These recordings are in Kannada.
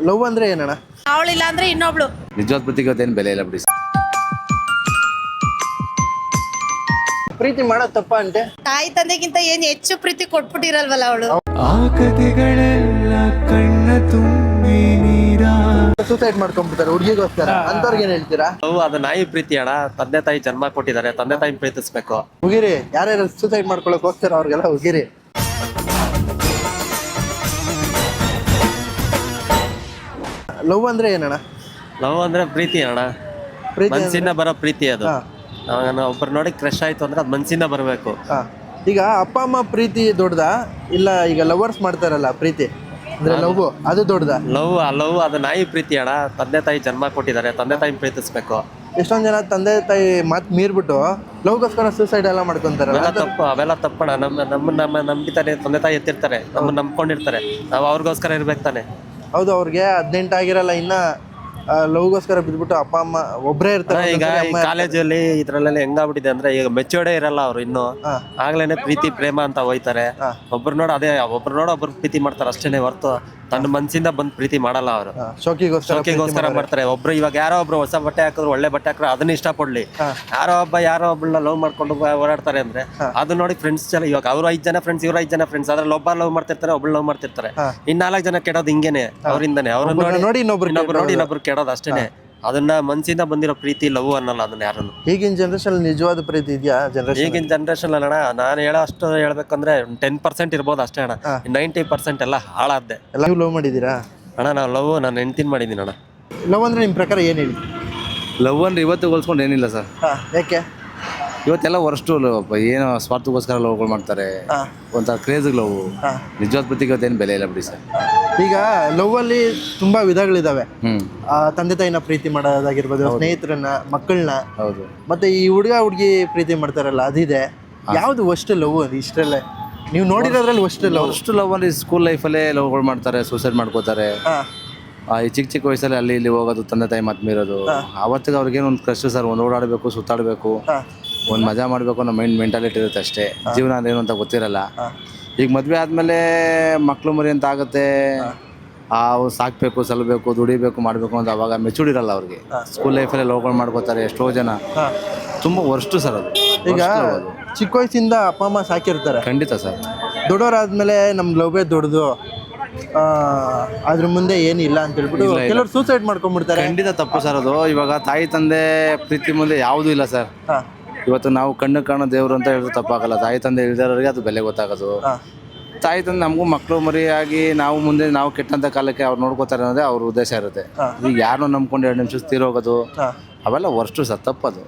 ಲವ್ ಅಂದ್ರೆ ಏನಣ್ಣ? ಅವಳಿಲ್ಲ ಅಂದ್ರೆ ಇನ್ನೊಬ್ಳು. ನಿಜವಾದ ಪ್ರೀತಿಗೆ ಏನು ಬೆಲೆ ಇಲ್ಲ ಬಿಡಿ. ಪ್ರೀತಿ ಮಾಡೋದು ತಪ್ಪ ಅಂತೆ? ತಾಯಿ ತಂದೆಗಿಂತ ಏನ್ ಹೆಚ್ಚು ಪ್ರೀತಿ ಕೊಟ್ಬಿಟ್ಟಿರಲ್ವಲ್ಲ ಅವಳು. ಆ ಕಥೆಗಳೆಲ್ಲ ಕಣ್ಣ ತುಂಬಿ ನೀರಾ ಸೂಸೈಡ್ ಮಾಡ್ಕೊಂಡ್ಬಿಡ್ತಾರೆ ಹುಡುಗಿಗೋಸ್ಕರ, ಅಂತವ್ರಿಗೆ ಏನ್ ಹೇಳ್ತೀರಾ? ಅದು ನಾಯಿ ಪ್ರೀತಿ ಅಣ್ಣ. ತಂದೆ ತಾಯಿ ಜನ್ಮ ಕೊಟ್ಟಿದ್ದಾರೆ, ತಂದೆ ತಾಯಿ ಪ್ರೀತಿಸ್ಬೇಕು. ಹುಗಿರಿ, ಯಾರ್ಯಾರು ಸೂಸೈಡ್ ಮಾಡ್ಕೊಳಕ್ ಹೋಗ್ತಾರ ಅವ್ರಿಗೆಲ್ಲ ಹುಗಿರಿ. ಲವ್ ಅಂದ್ರೆ ಏನಣ್ಣ? ಲವ್ ಅಂದ್ರೆ ಪ್ರೀತಿ ಅಣ್ಣ. ಪ್ರೀತಿ ಮನ್ಸಿಂದ ಬರೋ ಪ್ರೀತಿ ಅದು. ಹಾ. ಒಬ್ರು ನೋಡಿ ಕ್ರಶ್ ಆಯ್ತು ಅಂದ್ರೆ ಅದು ಮನ್ಸಿಂದ ಬರಬೇಕು. ಹಾ. ಈಗ ಅಪ್ಪ ಅಮ್ಮ ಪ್ರೀತಿ ದೊಡ್ಡದ, ಇಲ್ಲ ಈಗ ಲವರ್ಸ್ ಮಾಡ್ತಾರಲ್ಲ ಪ್ರೀತಿ ಅಂದ್ರೆ ಲವ್, ಅದು ದೊಡ್ಡದ? ಲವ್ ಅದು ನಾಯಿ ಪ್ರೀತಿ ಅಣ್ಣ. ತಂದೆ ತಾಯಿ ಜನ್ಮ ಕೊಟ್ಟಿದ್ದಾರೆ, ತಂದೆ ತಾಯಿ ಪ್ರೀತಿಸ್ಬೇಕು. ಎಷ್ಟೊಂದ್ ಜನ ತಂದೆ ತಾಯಿ ಮಾತು ಮೀರ್ಬಿಟ್ಟು ಲವ್ಗೋಸ್ಕರ ಸೂಸೈಡ್ ಎಲ್ಲ ಮಾಡ್ಕೊಂತಾರಲ್ಲ, ಅವೆಲ್ಲ ತಪ್ಪಣ. ನಮ್ಮನ್ನ ನಂಬಿತಾನೆ ತಂದೆ ತಾಯಿ ಎತ್ತಿರ್ತಾರೆ, ನಮ್ಮನ್ನ ನಂಬ್ಕೊಂಡಿರ್ತಾರೆ. ನಾವು ಅವ್ರಿಗೋಸ್ಕರ ಇರ್ಬೇಕು ತಾನೆ. ಹೌದು, ಅವ್ರಿಗೆ 18 ಆಗಿರಲ್ಲ, ಇನ್ನ ಲವ್ಗೋಸ್ಕರ ಬಿದ್ಬಿಟ್ಟು ಅಪ್ಪ ಅಮ್ಮ ಒಬ್ಬರೇ ಇರ್ತಾರೆ. ಈಗ ಕಾಲೇಜಲ್ಲಿ ಇದ್ರಲ್ಲೆಲ್ಲ ಹೆಂಗಾಗ್ಬಿಟ್ಟಿದೆ ಅಂದ್ರೆ, ಈಗ ಮೆಚೂರ್ಡೇ ಇರಲ್ಲ ಅವ್ರು ಇನ್ನು. ಆಗ್ಲೇನೆ ಪ್ರೀತಿ ಪ್ರೇಮ ಅಂತ ಹೋಯ್ತಾರೆ. ಒಬ್ರು ಒಬ್ರು ಪ್ರೀತಿ ಮಾಡ್ತಾರೆ ಅಷ್ಟೇನೆ ಹೊರ್ತು ತನ್ನ ಮನ್ಸಿಂದ ಬಂದ್ ಪ್ರೀತಿ ಮಾಡಲ್ಲ ಅವರು. ಶೋಕಿಗೋಸ್ಕರ ಮಾಡ್ತಾರೆ. ಇವಾಗ ಯಾರೋ ಒಬ್ರು ಹೊಸ ಬಟ್ಟೆ ಹಾಕಿದ್ರು, ಒಳ್ಳೆ ಬಟ್ಟೆ ಹಾಕಿದ್ರು ಅದನ್ನ ಇಷ್ಟ ಪಡ್ಲಿ. ಯಾರೋ ಒಬ್ಬಳನ್ನ ಲವ್ ಮಾಡ್ಕೊಂಡು ಓಡಾಡ್ತಾರೆ ಅಂದ್ರೆ ಅದು ನೋಡಿ ಫ್ರೆಂಡ್ಸ್ ಇವಾಗ ಅವ್ರು 5 ಜನ ಫ್ರೆಂಡ್ಸ್, ಇವ್ರು 5 ಜನ ಫ್ರೆಂಡ್ಸ್, ಅದ್ರಲ್ಲಿ ಒಬ್ಬ ಲವ್ ಮಾಡ್ತಿರ್ತಾರೆ, ಒಬ್ಳು ಲವ್ ಮಾಡ್ತಿರ್ತಾರೆ. ಇನ್ 4 ಜನ ಕೆಡೋದು ಹಿಂಗೇನೆ ಅವರಿಂದಾನೆ. ಅವ್ರನ್ನ ನೋಡಿ ಇನ್ನೊಬ್ರು ಕೆಡೋದು ಅಷ್ಟೇನೆ. ಅದನ್ನ ಮನ್ಸಿಂದ ಬಂದಿರೋ ಪ್ರೀತಿ ಲವ್ ಅನ್ನಲ್ಲ ಅದನ್ನ ಯಾರನ್ನು. ಈಗಿನ ಜನರೇಷನ್ ನಿಜವಾದ ಪ್ರೀತಿ ಇದೆಯಾ? ಈಗಿನ ಜನರೇಷನ್ ಅಣ್ಣ ನಾನು ಹೇಳೋ ಅಷ್ಟು ಹೇಳ್ಬೇಕಂದ್ರೆ 10% ಇರ್ಬೋದು ಅಷ್ಟೇ ಅಣ್ಣ. 90% ಎಲ್ಲ ಹಾಳಾದ್ದೆ. ನೀವು ಲವ್ ಮಾಡಿದೀರಾ ಅಣ್ಣ? ನಾನು ಹೆಂಡ್ತಿನ ಮಾಡಿದ್ದೀನಿ ಅಣ್ಣ. ಲವ್ ಅಂದ್ರೆ ನಿಮ್ ಪ್ರಕಾರ ಏನ್ ಹೇಳಿ? ಲವ್ ಅಂದ್ರೆ ಇವತ್ತು ಹೋಲ್ಸ್ಕೊಂಡು ಏನಿಲ್ಲ ಸರ್. ಯಾಕೆ? ಇವತ್ತೆಲ್ಲ ವರ್ಸ್ಟು ಏನೋ ಸ್ವಾರ್ಥಕ್ಕೋಸ್ಕರ ಲವ್ಗಳು ಮಾಡ್ತಾರೆ. ಒಂಥರ ಕ್ರೇಜ್ ಲವ್. ನಿಜವಾದ ಪ್ರೀತಿಗೆ ಇವತ್ತೇನು ಬೆಲೆ ಇಲ್ಲ ಬಿಡಿ ಸರ್. ಈಗ ಲವ್ ಅಲ್ಲಿ ತುಂಬಾ ವಿಧಗಳಿದಾವೆ. ತಂದೆ ತಾಯಿನ ಪ್ರೀತಿ ಮಾಡೋದಾಗಿರ್ಬೋದು, ಸ್ನೇಹಿತರನ್ನ, ಮಕ್ಕಳನ್ನ. ಹೌದು. ಮತ್ತೆ ಈ ಹುಡುಗಿ ಪ್ರೀತಿ ಮಾಡ್ತಾರಲ್ಲ, ಅದಿದೆ. ಯಾವ್ದು ವರ್ಸ್ಟ್ ಲವ್? ಇಷ್ಟರಲ್ಲೇ ನೀವು ನೋಡಿರೋದ್ರಲ್ಲಿ ವರ್ಸ್ಟ್ ಲವ್ ಅಂದ್ರೆ ಸ್ಕೂಲ್ ಲೈಫಲ್ಲೇ ಲವ್ಗಳು ಮಾಡ್ತಾರೆ, ಸೂಸೈಡ್ ಮಾಡ್ಕೋತಾರೆ. ಈ ಚಿಕ್ಕ ವಯಸ್ಸಲ್ಲಿ ಅಲ್ಲಿ ಇಲ್ಲಿ ಹೋಗೋದು, ತಂದೆ ತಾಯಿ ಮಾತು ಮೀರೋದು. ಅವತ್ತಿಗೆ ಅವ್ರಿಗೇನು ಒಂದು ಕ್ರಶ್ ಸರ್, ಒಂದು ಓಡಾಡಬೇಕು, ಸುತ್ತಾಡಬೇಕು, ಒಂದು ಮಜಾ ಮಾಡಬೇಕು ಅನ್ನೋ ಮೆಂಟಾಲಿಟಿ ಇರುತ್ತೆ ಅಷ್ಟೇ. ಜೀವನ ಅಂದ್ರೆ ಏನು ಅಂತ ಗೊತ್ತಿರಲ್ಲ. ಈಗ ಮದುವೆ ಆದಮೇಲೆ ಮಕ್ಳು ಮರಿ ಅಂತ ಆಗುತ್ತೆ. ಅವ್ರು ಸಾಕಬೇಕು, ಸಲ್ಲಬೇಕು, ದುಡಿಬೇಕು, ಮಾಡಬೇಕು ಅಂತ ಅವಾಗ ಮೆಚೂರ್ಡ್ ಇರಲ್ಲ ಅವ್ರಿಗೆ. ಸ್ಕೂಲ್ ಲೈಫಲ್ಲಿ ಲವ್ಗಳು ಮಾಡ್ಕೋತಾರೆ ಎಷ್ಟೋ ಜನ. ತುಂಬ ವರ್ಸ್ಟು ಸರ್ ಅದು. ಈಗ ಚಿಕ್ಕ ವಯಸ್ಸಿಂದ ಅಪ್ಪ ಅಮ್ಮ ಸಾಕಿರ್ತಾರೆ. ಖಂಡಿತ ಸರ್. ದೊಡ್ಡವರಾದ್ಮೇಲೆ ನಮ್ ಲವ್ವೇ ದೊಡ್ಡದು, ಅದ್ರ ಮುಂದೆ ಏನಿಲ್ಲ ಅಂತ ಹೇಳ್ಬಿಟ್ಟು ಕೆಲವರು ಸೂಸೈಡ್ ಮಾಡ್ಕೊಂಡ್ಬಿಡ್ತಾರೆ. ಖಂಡಿತ ತಪ್ಪು ಸರ್ ಅದು. ಇವಾಗ ತಾಯಿ ತಂದೆ ಪ್ರೀತಿ ಮುಂದೆ ಯಾವುದೂ ಇಲ್ಲ ಸರ್. ಇವತ್ತು ನಾವು ಕಣ್ಣು ಕಾಣೋ ದೇವ್ರು ಅಂತ ಹೇಳಿದ್ರು ತಪ್ಪಾಗಲ್ಲ. ತಾಯಿ ತಂದೆ ಇಳಿದವರಿಗೆ ಅದು ಬೆಲೆ ಗೊತ್ತಾಗೋದು. ತಾಯಿ ತಂದೆ ನಮಗೂ ಮಕ್ಕಳು ಮರಿಯಾಗಿ ನಾವು ಮುಂದೆ ನಾವು ಕೆಟ್ಟಂತ ಕಾಲಕ್ಕೆ ಅವ್ರು ನೋಡ್ಕೋತಾರೆ ಅನ್ನೋದೇ ಅವ್ರ ಉದ್ದೇಶ ಇರುತ್ತೆ. ಈಗ ಯಾರನ್ನೋ ನಂಬ್ಕೊಂಡು 2 ನಿಮಿಷ ತೀರೋಗೋದು ಅವೆಲ್ಲ ವರ್ಸ್ಟು ಸರ್, ತಪ್ಪದು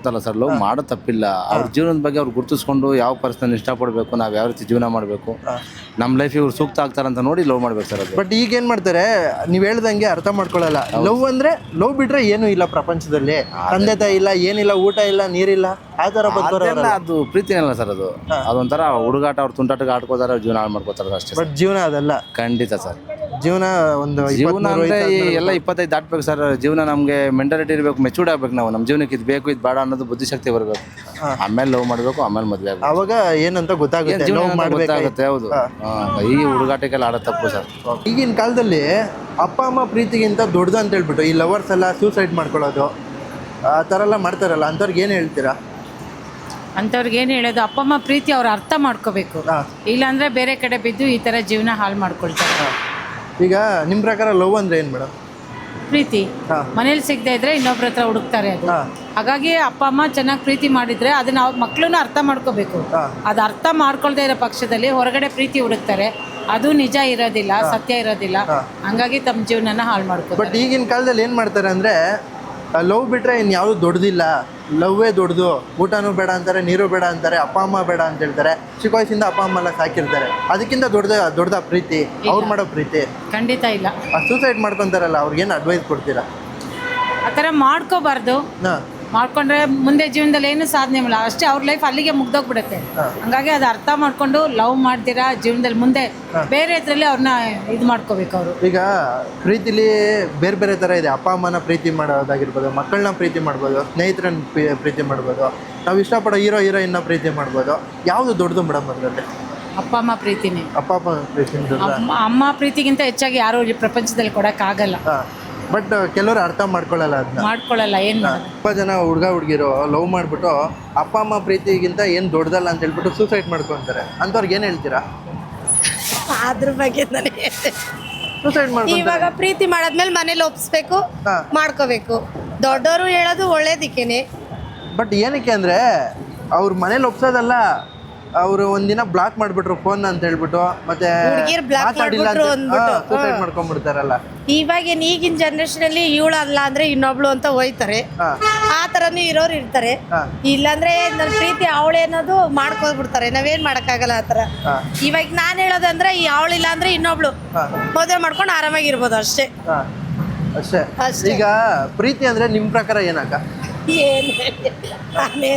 ಅಲ್ಲ ಸರ್. ಲವ್ ಮಾಡೋದು ತಪ್ಪಿಲ್ಲ. ಅವ್ರ ಜೀವನದ ಬಗ್ಗೆ ಅವ್ರು ಗುರುತಿಸ್ಕೊಂಡು ಯಾವ ಪರ್ಸನ್ ಇಷ್ಟಪಡಬೇಕು, ನಾವು ಯಾವ ರೀತಿ ಜೀವನ ಮಾಡಬೇಕು, ನಮ್ಮ ಲೈಫ್ ಇವ್ರು ಸೂಕ್ತ ಆಗ್ತಾರಂತ ನೋಡಿ ಲವ್ ಮಾಡ್ಬೇಕು ಸರ್ ಅದು. ಬಟ್ ಈಗ ಏನು ಮಾಡ್ತಾರೆ, ನೀವು ಹೇಳ್ದಂಗೆ ಅರ್ಥ ಮಾಡ್ಕೊಳ್ಳಲ್ಲ. ಲವ್ ಅಂದ್ರೆ ಲವ್ ಬಿಟ್ರೆ ಏನೂ ಇಲ್ಲ ಪ್ರಪಂಚದಲ್ಲಿ. ತಂದೆ ತಾಯಿ ಇಲ್ಲ, ಏನಿಲ್ಲ, ಊಟ ಇಲ್ಲ, ನೀರಿಲ್ಲ, ಆ ಥರ ಬದುಕೋರಲ್ಲ. ಅದು ಪ್ರೀತಿನಲ್ಲ ಸರ್. ಅದೊಂಥರ ಹುಡುಗಾಟ. ಅವ್ರು ತುಂಟಾಟಕ್ಕೆ ಆಡ್ಕೋತಾರೆ, ಅವ್ರು ಜೀವನ ಹಾಳು ಮಾಡ್ಕೋತಾರೆ ಅಷ್ಟೇ. ಬಟ್ ಜೀವನ ಅದಲ್ಲ. ಖಂಡಿತ ಸರ್. ಜೀವನ ಒಂದು ಅಂದ್ರೆ ಎಲ್ಲ 25 ದಾಟ್ಬೇಕು ಸರ್. ಜೀವನ ನಮಗೆ ಮೆಂಟಾಲಿಟಿ ಇರಬೇಕು, ಮೆಚೂರ್ಡ್ ಆಗ್ಬೇಕು. ನಾವು ನಮ್ಮ ಜೀವನಕ್ಕೆ ಇದು ಬೇಕು, ಇದು ಬೇಡ ಅನ್ನೋದು ಬುದ್ಧಿಶಕ್ತಿ ಬರಬೇಕು. ಆಮೇಲೆ ಲವ್ ಮಾಡಬೇಕು, ಆಮೇಲೆ ಮದುವೆ ಆಗಬೇಕು. ಅವಾಗ ಏನಂತ ಗೊತ್ತಾಗುತ್ತೆ. ಹೌದು. ಈ ಹುಡುಗಾಟಕ್ಕೆಲ್ಲ ಆಡೋ ತಪ್ಪು ಸರ್. ಈಗಿನ ಕಾಲದಲ್ಲಿ ಅಪ್ಪ ಅಮ್ಮ ಪ್ರೀತಿಗಿಂತ ದೊಡ್ಡದು ಅಂತ ಹೇಳ್ಬಿಟ್ಟು ಈ ಲವರ್ಸ್ ಎಲ್ಲ ಸೂಸೈಡ್ ಮಾಡ್ಕೊಳ್ಳೋದು, ಆ ಥರ ಎಲ್ಲ ಮಾಡ್ತಾರಲ್ಲ, ಅಂಥವ್ರಿಗೆ ಏನು ಹೇಳ್ತೀರಾ? ಅಂಥವ್ರಿಗೆ ಏನು ಹೇಳೋದು, ಅಪ್ಪ ಅಮ್ಮ ಪ್ರೀತಿ ಅವ್ರು ಅರ್ಥ ಮಾಡ್ಕೋಬೇಕು. ಇಲ್ಲಾಂದರೆ ಬೇರೆ ಕಡೆ ಬಿದ್ದು ಈ ಥರ ಜೀವನ ಹಾಳು ಮಾಡ್ಕೊಳ್ತಾರೆ. ಈಗ ನಿಮ್ಮ ಪ್ರಕಾರ ಲವ್ ಅಂದರೆ ಏನು ಮೇಡಮ್? ಪ್ರೀತಿ ಮನೇಲಿ ಸಿಗದೆ ಇದ್ರೆ ಇನ್ನೊಬ್ರ ಹತ್ರ ಹುಡುಕ್ತಾರೆ ಅದು. ಹಾಗಾಗಿ ಅಪ್ಪ ಅಮ್ಮ ಚೆನ್ನಾಗಿ ಪ್ರೀತಿ ಮಾಡಿದ್ರೆ ಅದನ್ನ ಮಕ್ಕಳನ್ನ ಅರ್ಥ ಮಾಡ್ಕೋಬೇಕು. ಅದು ಅರ್ಥ ಮಾಡ್ಕೊಳ್ದೇ ಇರೋ ಪಕ್ಷದಲ್ಲಿ ಹೊರಗಡೆ ಪ್ರೀತಿ ಹುಡುಕ್ತಾರೆ, ಅದು ನಿಜ ಇರೋದಿಲ್ಲ, ಸತ್ಯ ಇರೋದಿಲ್ಲ. ಹಂಗಾಗಿ ತಮ್ಮ ಜೀವನನ ಹಾಳು ಮಾಡ್ಕೋ. ಬಟ್ ಈಗಿನ ಕಾಲದಲ್ಲಿ ಏನು ಮಾಡ್ತಾರೆ ಅಂದರೆ, ಲವ್ ಬಿಟ್ರೆ ಇನ್ನು ಯಾವುದು ದೊಡ್ಡದಿಲ್ಲ, ಲವ್ವೇ ದೊಡ್ಡದು, ಊಟನೂ ಬೇಡ ಅಂತಾರೆ, ನೀರು ಬೇಡ ಅಂತಾರೆ, ಅಪ್ಪ ಅಮ್ಮ ಬೇಡ ಅಂತ ಹೇಳ್ತಾರೆ. ಚಿಕ್ಕ ವಯಸ್ಸಿಂದ ಅಪ್ಪ ಅಮ್ಮ ಎಲ್ಲ ಸಾಕಿರ್ತಾರೆ. ಅದಕ್ಕಿಂತ ದೊಡ್ಡದ ಪ್ರೀತಿ ಅವ್ರು ಮಾಡೋ ಪ್ರೀತಿ ಖಂಡಿತ ಇಲ್ಲ. ಸೂಸೈಡ್ ಮಾಡ್ಕೊತಾರಲ್ಲ, ಅವ್ರಿಗೇನು ಅಡ್ವೈಸ್ ಕೊಡ್ತೀರಾ? ಆ ಥರ ಮಾಡ್ಕೋಬಾರ್ದು. ಮಾಡ್ಕೊಂಡ್ರೆ ಮುಂದೆ ಜೀವನದಲ್ಲಿ ಏನು ಸಾಧನೆ ಮಾಡಲ್ಲ, ಅಷ್ಟೇ ಅವ್ರ ಲೈಫ್ ಅಲ್ಲಿಗೆ ಮುಗ್ದೋಗ್ಬಿಡುತ್ತೆ. ಹಂಗಾಗಿ ಅದು ಅರ್ಥ ಮಾಡ್ಕೊಂಡು ಲವ್ ಮಾಡ್ತೀರಾ ಜೀವನದಲ್ಲಿ ಮುಂದೆ ಬೇರೆ ಇದರಲ್ಲಿ ಅವ್ರನ್ನ ಇದು ಮಾಡ್ಕೋಬೇಕು. ಅವರು ಈಗ ಪ್ರೀತಿಲಿ ಬೇರೆ ಬೇರೆ ಥರ ಇದೆ. ಅಪ್ಪ ಅಮ್ಮನ ಪ್ರೀತಿ ಮಾಡೋದಾಗಿರ್ಬೋದು, ಮಕ್ಕಳನ್ನ ಪ್ರೀತಿ ಮಾಡ್ಬೋದು, ಸ್ನೇಹಿತರನ್ನ ಪ್ರೀತಿ ಮಾಡ್ಬೋದು, ನಾವು ಇಷ್ಟಪಡೋ ಹೀರೋಯಿನ್ನ ಪ್ರೀತಿ ಮಾಡ್ಬೋದು. ಯಾವುದು ದೊಡ್ಡದು ಮೇಡಮ್ ಅದರಲ್ಲಿ? ಅಪ್ಪ ಅಮ್ಮ ಪ್ರೀತಿನೇ. ಅಪ್ಪ ಅಮ್ಮ ಪ್ರೀತಿನೇ ದೊಡ್ಡದಾ? ಅಮ್ಮ ಪ್ರೀತಿಗಿಂತ ಹೆಚ್ಚಾಗಿ ಯಾರು ಈ ಪ್ರಪಂಚದಲ್ಲಿ ಕೊಡಕ್ಕಾಗಲ್ಲ. ಬಟ್ ಕೆಲವರು ಅರ್ಥ ಮಾಡ್ಕೊಳ್ಳಲ್ಲ ಅದನ್ನ. ಮಾಡ್ಕೊಳ್ಳಲ್ಲ, ಏನ್ ಮಾಡೋದು. ತುಂಬ ಜನ ಹುಡುಗಿರು ಲವ್ ಮಾಡ್ಬಿಟ್ಟು ಅಪ್ಪ ಅಮ್ಮ ಪ್ರೀತಿಗಿಂತ ಏನು ದೊಡ್ಡದಲ್ಲ ಅಂತ ಹೇಳ್ಬಿಟ್ಟು ಸೂಸೈಡ್ ಮಾಡ್ಕೊಂತಾರೆ. ಅಂಥವ್ರಿಗೆ ಏನು ಹೇಳ್ತೀರಾ? ಅದ್ರ ಬಗ್ಗೆ ನನಗೆ ಸೂಸೈಡ್ ಮಾಡ್ಕೊಂತಾರೆ. ಇವಾಗ ಪ್ರೀತಿ ಮಾಡಾದ್ಮೇಲೆ ಮನೇಲಿ ಒಪ್ಸ್ಬೇಕು, ಮಾಡ್ಕೋಬೇಕು. ದೊಡ್ಡವರು ಹೇಳೋದು ಒಳ್ಳೇದಿಕ್ಕೇನೆ. ಬಟ್ ಏನಕ್ಕೆ ಅಂದರೆ ಅವ್ರ ಮನೇಲಿ ಒಪ್ಸೋದಲ್ಲ, ಅವರು ಒಂದಿನ ಬ್ಲಾಕ್ ಮಾಡಿಬಿಟ್ರು ಫೋನ್ ಅಂತ ಹೇಳ್ಬಿಟ್ಟು, ಮತ್ತೆ ಹುಡುಗಿರ್ ಬ್ಲಾಕ್ ಮಾಡ್ಬಿಟ್ರು ಅಂದ್ಬಿಟ್ಟು ಸೂಸೈಡ್ ಮಾಡ್ಕೊಂಡ್ಬಿಡ್ತಾರಲ್ಲ. ಇವಾಗೇನು ಈಗಿನ ಜನರೇಷನ್ ಅಲ್ಲಿ ಇವಳು ಅಲ್ಲ ಅಂದ್ರೆ ಇನ್ನೊಬ್ಳು ಅಂತ ಹೋಯ್ತಾರೆ. ಆ ತರನು ಇರೋರು ಇರ್ತಾರೆ. ಇಲ್ಲಾಂದ್ರೆ ನನ್ನ ಪ್ರೀತಿ ಅವಳೆ ಅನ್ನೋದು ಮಾಡ್ಕೊಬಿಡ್ತಾರೆ. ನಾವೇನ್ ಮಾಡಕ್ಕಾಗಲ್ಲ ಆ ತರ. ಇವಾಗ ನಾನ್ ಹೇಳೋದಂದ್ರೆ ಈ ಅವಳಿಲ್ಲ ಅಂದ್ರೆ ಇನ್ನೊಬ್ಳು ಮದುವೆ ಮಾಡ್ಕೊಂಡು ಆರಾಮಾಗಿರ್ಬೋದು ಅಷ್ಟೇ. ಅಷ್ಟೇ. ಈಗ ಪ್ರೀತಿ ಅಂದ್ರೆ ನಿಮ್ ಪ್ರಕಾರ ಏನಕ್ಕ?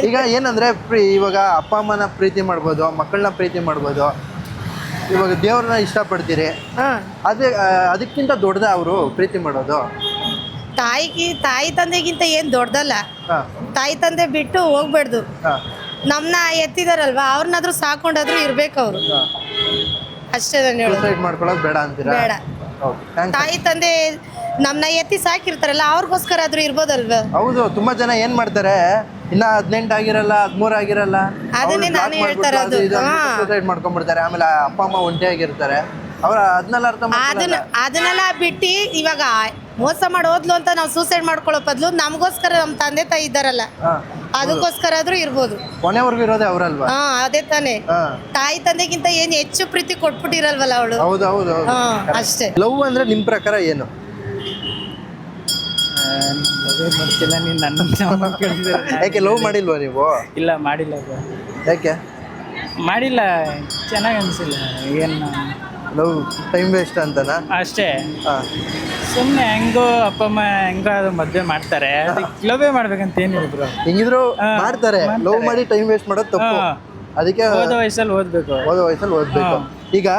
ಈಗ ಏನಂದ್ರೆ ಇವಾಗ ಅಪ್ಪ ಅಮ್ಮನ ಪ್ರೀತಿ ಮಾಡ್ಬೋದು, ಮಕ್ಕಳನ್ನ ಪ್ರೀತಿ ಮಾಡ್ಬೋದು, ಇವಾಗ ದೇವ್ರನ್ನ ಇಷ್ಟಪಡ್ತೀರಿ, ಅದಕ್ಕಿಂತ ದೊಡ್ಡದ ಅವರು ಪ್ರೀತಿ ಮಾಡೋದು? ತಾಯಿ ತಂದೆಗಿಂತ ಏನ್ ದೊಡ್ಡದಲ್ಲ. ತಾಯಿ ತಂದೆ ಬಿಟ್ಟು ಹೋಗ್ಬೇಡ್ದು. ನಮ್ನ ಎತ್ತಿದಾರಲ್ವಾ, ಅವ್ರನ್ನಾದ್ರೂ ಸಾಕೊಂಡಾದ್ರೂ ಇರ್ಬೇಕು ಅವ್ರು. ಅಷ್ಟೇ ನಾನು ಹೇಳೋದು. ಸೂಸೈಡ್ ಮಾಡ್ಕೊಳ್ಳೋದು ಬೇಡ ಅಂತೀರಾ? ಬೇಡ. ತಾಯಿ ತಂದೆ ನಮ್ನ ಎತ್ತಿ ಸಾಕಿರ್ತಾರಲ್ಲ, ಅವ್ರಿಗೋಸ್ಕರ ಆದ್ರೂ ಇರ್ಬೋದಲ್ವಾ? ಹೌದು. ತುಂಬಾ ಜನ ಏನ್ ಮಾಡ್ತಾರೆ, ಇನ್ನ 18 ಆಗಿರಲ್ಲ, 13 ಆಗಿರಲ್ಲ, ಅದನ್ನೇ ನಾನು ಹೇಳ್ತಾ ಇರೋದು. ಸೂಸೈಡ್ ಮಾಡ್ಕೊಂಡ್ಬಿಡ್ತಾರೆ. ಆಮೇಲೆ ಅಪ್ಪ ಅಮ್ಮ ಒಂಟಿ ಆಗಿರ್ತಾರೆ. ಅವ್ರ ಅದನ್ನೆಲ್ಲ ಅರ್ಥ ಅದನ್ನೆಲ್ಲ ಬಿಟ್ಟು ಇವಾಗ ಮೋಸ ಮಾಡಿ ಹೋದ್ಲು ಅಂತ ನಾವು ಸೂಸೈಡ್ ಮಾಡ್ಕೊಳ್ಳೋ ಬದಲು ನಮಗೋಸ್ಕರ ನಮ್ಮ ತಂದೆ ತಾಯಿ ಇದ್ದಾರಲ್ಲ, ಅದಕ್ಕೋಸ್ಕರ ಆದ್ರೂ ಇರ್ಬೋದು. ಕೊನೆವರೆಗೂ ಇರೋದೇ ಅವ್ರಲ್ವಾ? ಅದೇ ತಾನೇ. ತಾಯಿ ತಂದೆಗಿಂತ ಏನ್ ಹೆಚ್ಚು ಪ್ರೀತಿ ಕೊಟ್ಬಿಟ್ಟಿರಲ್ವಲ್ಲ ಅವಳು. ಹೌದು. ಅಷ್ಟೇ. ಲವ್ ಅಂದ್ರೆ ನಿಮ್ ಪ್ರಕಾರ ಏನು? ಮಾಡ್ತಿಲ್ಲ, ನೀನು ನನ್ನ ಕೇಳಿದ್ರೆ. ಯಾಕೆ ಲವ್ ಮಾಡಿಲ್ವಾ ನೀವು? ಇಲ್ಲ, ಮಾಡಿಲ್ಲ. ಯಾಕೆ ಮಾಡಿಲ್ಲ? ಚೆನ್ನಾಗಿ ಅನಿಸಿಲ್ಲ. ಏನು ಲವ್ ಟೈಮ್ ವೇಸ್ಟ್ ಅಂತನಾ? ಅಷ್ಟೇ. ಸುಮ್ಮನೆ ಹೆಂಗೋ ಅಪ್ಪ ಅಮ್ಮ ಹೆಂಗೋ ಅದು ಮದುವೆ ಮಾಡ್ತಾರೆ, ಅದಕ್ಕೆ ಲವ್ವೇ ಮಾಡ್ಬೇಕಂತ ಏನಿಲ್ಲ ಬ್ರೋ. ಹೆಂಗಿದ್ರು ಮಾಡ್ತಾರೆ. ಲವ್ ಮಾಡಿ ಟೈಮ್ ವೇಸ್ಟ್ ಮಾಡೋದು ತಪ್ಪು. ಅದಕ್ಕೆ ಓದೋ ವಯಸ್ಸಲ್ಲಿ ಓದ್ಬೇಕು. ಈಗ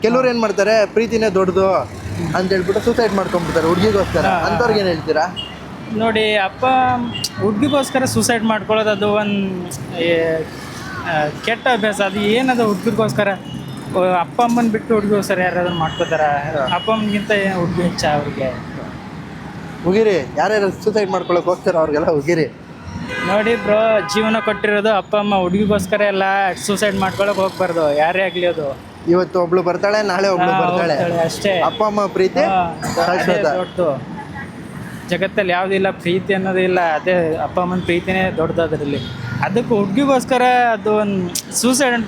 ಕೆಲವ್ರು ಏನ್ ಮಾಡ್ತಾರೆ, ಪ್ರೀತಿನೇ ದೊಡ್ಡದು ಅಂತ ಹೇಳ್ಬಿಟ್ಟು ಸೂಸೈಡ್ ಮಾಡ್ಕೊಂಡ್ಬಿಡ್ತಾರೆ ಹುಡುಗಿಗೋಸ್ಕರ. ಅಂಥವ್ರಿಗೆ ಏನು ಹೇಳ್ತೀರಾ? ನೋಡಿ, ಹುಡುಗಿಗೋಸ್ಕರ ಸೂಸೈಡ್ ಮಾಡ್ಕೊಳ್ಳೋದು ಅದು ಒಂದು ಕೆಟ್ಟ ಅಭ್ಯಾಸ. ಅದು ಏನದು ಹುಡುಗಿಗೋಸ್ಕರ? ಅಪ್ಪ ಅಮ್ಮನ ಬಿಟ್ಟು ಹುಡುಗಿಗೋಸ್ಕರ ಯಾರಾದ್ರೂ ಮಾಡ್ಕೋತಾರ? ಅಪ್ಪ ಅಮ್ಮನಿಗಿಂತ ಹುಡುಗಿ ಹೆಚ್ಚ ಅವ್ರಿಗೆ? ಹುಗಿರಿ, ಯಾರ್ಯಾರು ಸೂಸೈಡ್ ಮಾಡ್ಕೊಳಕ್ ಹೋಗ್ತಾರ ಅವ್ರಿಗೆಲ್ಲ ಹುಗಿರಿ. ನೋಡಿ ಬ್ರೋ, ಜೀವನ ಕೊಟ್ಟಿರೋದು ಅಪ್ಪ ಅಮ್ಮ, ಹುಡುಗಿಗೋಸ್ಕರ ಎಲ್ಲ ಸೂಸೈಡ್ ಮಾಡ್ಕೊಳಕ್ ಹೋಗ್ಬಾರ್ದು, ಯಾರೇ ಆಗ್ಲಿ. ಅದು ಇವತ್ತು ಒಬ್ಳು ಬರ್ತಾಳೆ, ನಾಳೆ ಒಬ್ಳು ಬರ್ತಾಳೆ, ಅಷ್ಟೇ. ಅಪ್ಪ ಅಮ್ಮ ಪ್ರೀತಿ ಶಾಶ್ವತ. ದೊಡ್ಡದು ಜಗತ್ತಲ್ಲಿ ಯಾವುದಿಲ್ಲ, ಪ್ರೀತಿ ಅನ್ನೋದು ಇಲ್ಲ. ಅದೇ ಅಪ್ಪ ಅಮ್ಮನ ಪ್ರೀತಿನೇ ದೊಡ್ಡದು ಅದರಲ್ಲಿ. ಅದಕ್ಕೆ ಹುಡುಗಿಗೋಸ್ಕರ ಅದು ಒಂದು ಸೂಸೈಡ್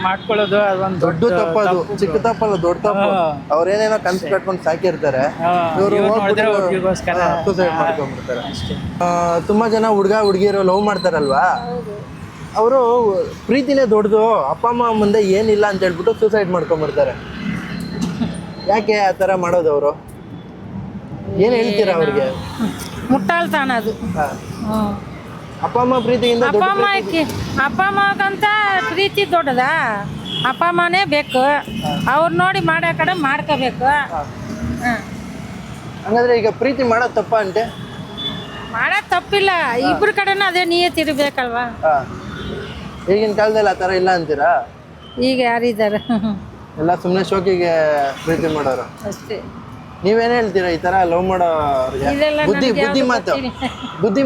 ಮಾಡ್ಕೊಳ್ಳೋದು ಅದೊಂದು ದೊಡ್ಡ ತಪ್ಪು. ಅದು ಚಿಕ್ಕ ತಪ್ಪಲ್ಲ, ದೊಡ್ಡ ತಪ್ಪು. ಅವ್ರೇನೇನೋ ಕನ್ಸು ಕಟ್ಕೊಂಡು ಸಾಕಿರ್ತಾರೆ, ಇವರು ಹುಡುಗಿಗೋಸ್ಕರ ಸೂಸೈಡ್ ಮಾಡ್ಕೊಂಡ್ಬಿಡ್ತಾರೆ. ತುಂಬಾ ಜನ ಹುಡುಗಿಯರು ಲವ್ ಮಾಡ್ತಾರಲ್ವಾ, ಅವರು ಪ್ರೀತಿನೇ ದೊಡ್ಡದು, ಅಪ್ಪ ಅಮ್ಮ ಮುಂದೆ ಏನಿಲ್ಲ ಅಂತ ಹೇಳ್ಬಿಟ್ಟು ಸೂಸೈಡ್ ಮಾಡ್ಕೊಂಡ್ಬಿಡ್ತಾರೆ. ಯಾಕೆ ಆ ಥರ ಮಾಡೋದು ಅವರು? ಏನು ಹೇಳ್ತೀರಾ ಅವ್ರಿಗೆ? ಮುಟ್ಟಾಳ್ತಾನ ಅದು. ಅಪ್ಪ ಅಮ್ಮ ಪ್ರೀತಿಗಿಂತ ಅಪ್ಪ ಅಮ್ಮಗಂತ ಪ್ರೀತಿ ದೊಡ್ಡದಾ? ಅಪ್ಪ ಅಮ್ಮನೇ ಬೇಕು. ಅವ್ರು ನೋಡಿ ಮಾಡೋ ಕಡೆ ಮಾಡ್ಕೋಬೇಕು. ಹಂಗಾದ್ರೆ ಈಗ ಪ್ರೀತಿ ಮಾಡೋದು ತಪ್ಪ ಅಂತೆ? ಮಾಡೋದು ತಪ್ಪಿಲ್ಲ, ಇಬ್ರ ಕಡೆನೂ ಅದೇ ನಿಯತ್ತಿರ್ಬೇಕಲ್ವಾ? ಈಗಿನ ಕಾಲದಲ್ಲಿ ಆ ಥರ ಇಲ್ಲ ಅಂತೀರಾ? ಈಗ ಯಾರಿದ್ದಾರೆ? ಎಲ್ಲ ಸುಮ್ಮನೆ ಶೋಕಿಗೆ ಪ್ರೀತಿ ಮಾಡೋರು ಅಷ್ಟೇ. ನೀವೇನು ಹೇಳ್ತೀರಾ ಈ ಥರ ಲವ್ ಮಾಡೋ ಬುದ್ಧಿ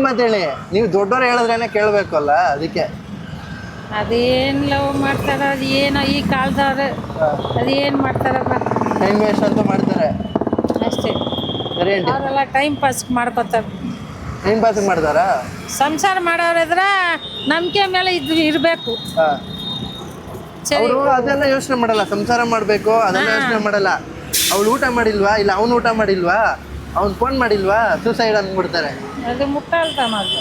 ಮಾತು ಹೇಳಿ. ನೀವು ದೊಡ್ಡವ್ರು ಹೇಳಿದ್ರೇನೆ ಕೇಳಬೇಕಲ್ಲ, ಅದಕ್ಕೆ. ಅದೇನು ಲವ್ ಮಾಡ್ತಾರ, ಅದು ಏನೋ ಈ ಕಾಲದವ್ರು ಅದೇನು ಮಾಡ್ತಾರಲ್ಲ, ಟೈಮ್ ವೇಸ್ಟ್ ಅಂತ ಮಾಡ್ತಾರೆ ಅಷ್ಟೇ. ಸರಿ ಆಂಟಿ. ಅವರೆಲ್ಲ ಟೈಮ್ ಪಾಸ್ ಮಾಡ್ಕೊತಾರೆ. ಟೈಮ್ ಪಾಸ್ ಮಾಡ್ತಾರಾ? ಸಂಸಾರ ಮಾಡೋರಿದ್ರೆ ನಂಬಿಕೆ ಮೇಲೆ ಇರಬೇಕು. ಅವರು ಅದೆಲ್ಲ ಯೋಚನೆ ಮಾಡಲ್ಲ, ಸಂಸಾರ ಮಾಡಬೇಕು ಅದೆಲ್ಲ ಯೋಚನೆ ಮಾಡಲ್ಲ. ಅವಳು ಊಟ ಮಾಡಿಲ್ವಾ, ಇಲ್ಲ ಅವ್ನು ಊಟ ಮಾಡಿಲ್ವಾ, ಅವ್ನು ಫೋನ್ ಮಾಡಿಲ್ವಾ, ಸೂಸೈಡ್ ಅಂದ್ಬಿಡ್ತಾರೆ. ಅದು ಮುಟ್ಟಾಳ್ತನ ಅದು.